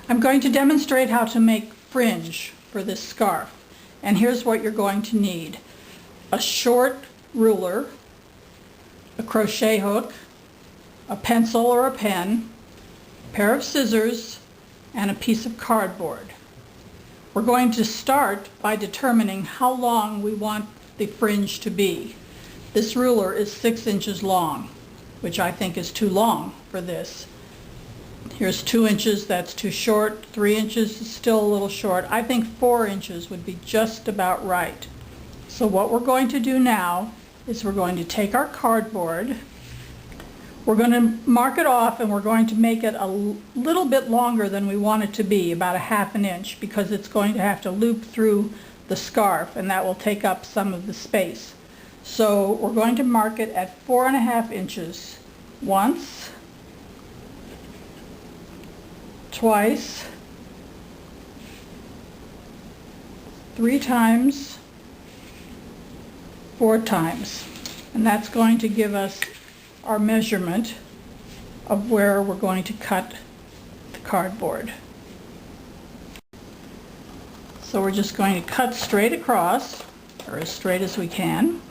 I'm going to demonstrate how to make fringe for this scarf. And here's what you're going to need. A short ruler, a crochet hook, a pencil or a pen, a pair of scissors, and a piece of cardboard. We're going to start by determining how long we want the fringe to be. This ruler is 6 inches long, which I think is too long for this. Here's 2 inches, that's too short. 3 inches is still a little short. I think 4 inches would be just about right. So what we're going to do now is we're going to take our cardboard, we're going to mark it off, and we're going to make it a little bit longer than we want it to be, about 1/2 inch, because it's going to have to loop through the scarf, and that will take up some of the space. So we're going to mark it at 4.5 inches. Once, twice, 3 times, 4 times. And that's going to give us our measurement of where we're going to cut the cardboard. So we're just going to cut straight across, or as straight as we can.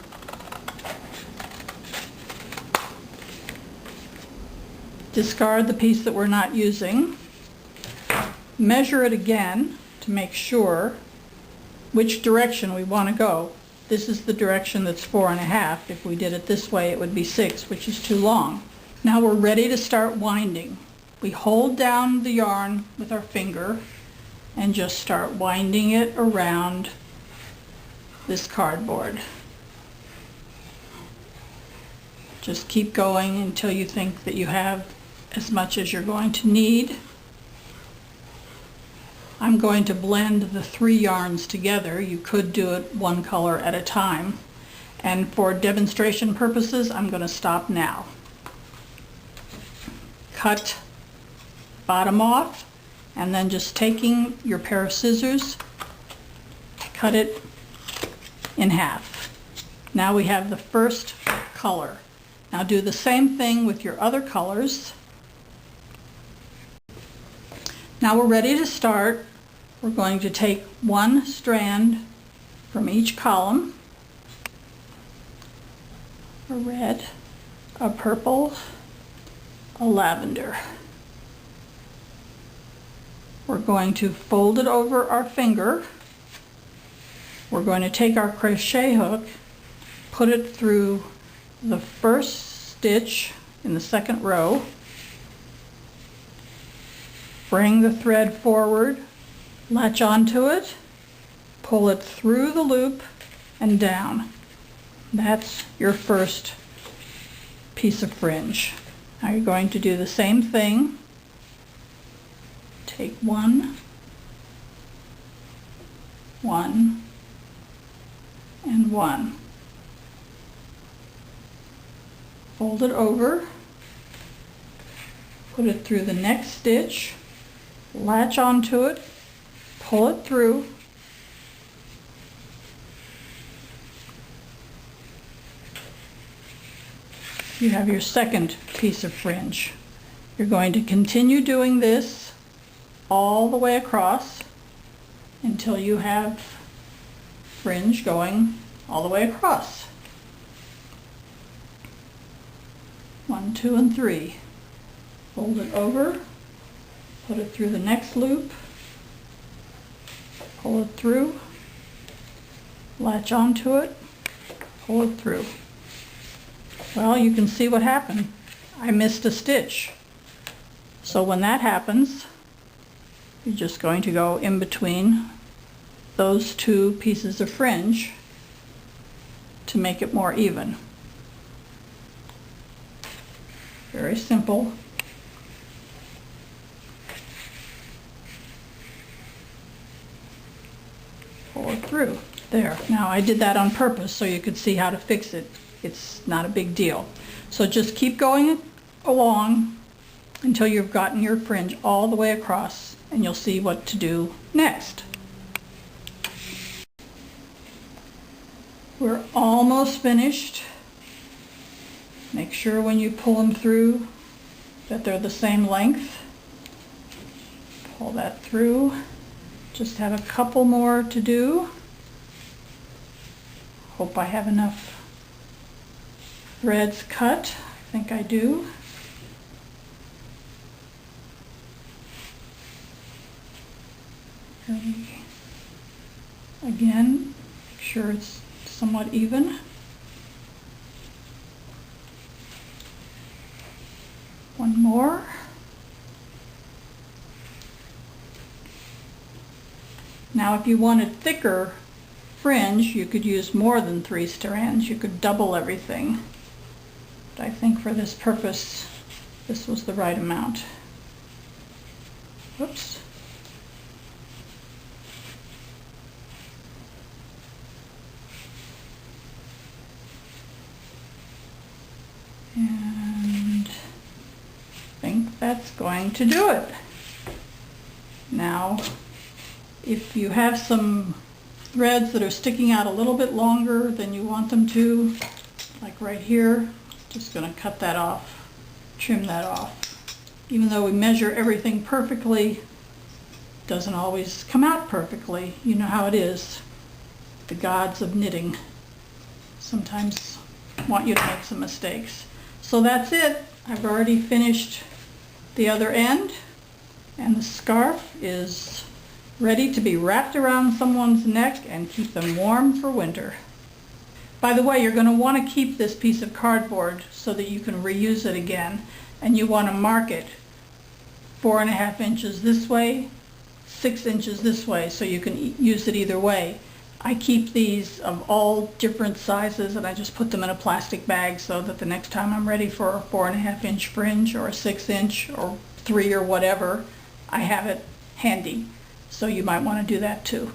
Discard the piece that we're not using. Measure it again to make sure which direction we want to go. This is the direction that's 4.5. If we did it this way, it would be 6, which is too long. Now we're ready to start winding. We hold down the yarn with our finger and just start winding it around this cardboard. Just keep going until you think that you have as much as you're going to need. I'm going to blend the 3 yarns together. You could do it one color at a time. And for demonstration purposes, I'm going to stop now. Cut bottom off, and then just taking your pair of scissors, cut it in half. Now we have the first color. Now do the same thing with your other colors. Now we're ready to start. We're going to take 1 strand from each column, a red, a purple, a lavender. We're going to fold it over our finger. We're going to take our crochet hook, put it through the first stitch in the second row, bring the thread forward, latch onto it, pull it through the loop and down. That's your first piece of fringe. Now you're going to do the same thing. Take 1, 1, and 1. Fold it over, put it through the next stitch, latch onto it, pull it through, you have your second piece of fringe. You're going to continue doing this all the way across until you have fringe going all the way across. 1, 2, and 3. Fold it over, put it through the next loop, pull it through, latch onto it, pull it through. Well, you can see what happened. I missed a stitch. So when that happens, you're just going to go in between those 2 pieces of fringe to make it more even. Very simple. Pull it through. There. Now I did that on purpose so you could see how to fix it. It's not a big deal. So just keep going along until you've gotten your fringe all the way across, and you'll see what to do next. We're almost finished. Make sure when you pull them through that they're the same length. Pull that through. Just have a couple more to do. Hope I have enough threads cut. I think I do. Again, make sure it's somewhat even. One more. Now if you wanted thicker fringe, you could use more than 3 strands. You could double everything. But I think for this purpose, this was the right amount. Whoops. And I think that's going to do it. Now, if you have some threads that are sticking out a little bit longer than you want them to, like right here, just going to cut that off, trim that off. Even though we measure everything perfectly, it doesn't always come out perfectly. You know how it is. The gods of knitting sometimes want you to make some mistakes. So that's it. I've already finished the other end, and the scarf is ready to be wrapped around someone's neck and keep them warm for winter. By the way, you're going to want to keep this piece of cardboard so that you can reuse it again, and you want to mark it 4.5 inches this way, 6 inches this way, so you can use it either way. I keep these of all different sizes, and I just put them in a plastic bag so that the next time I'm ready for a 4.5 inch fringe or a 6 inch or 3 or whatever, I have it handy. So you might want to do that too.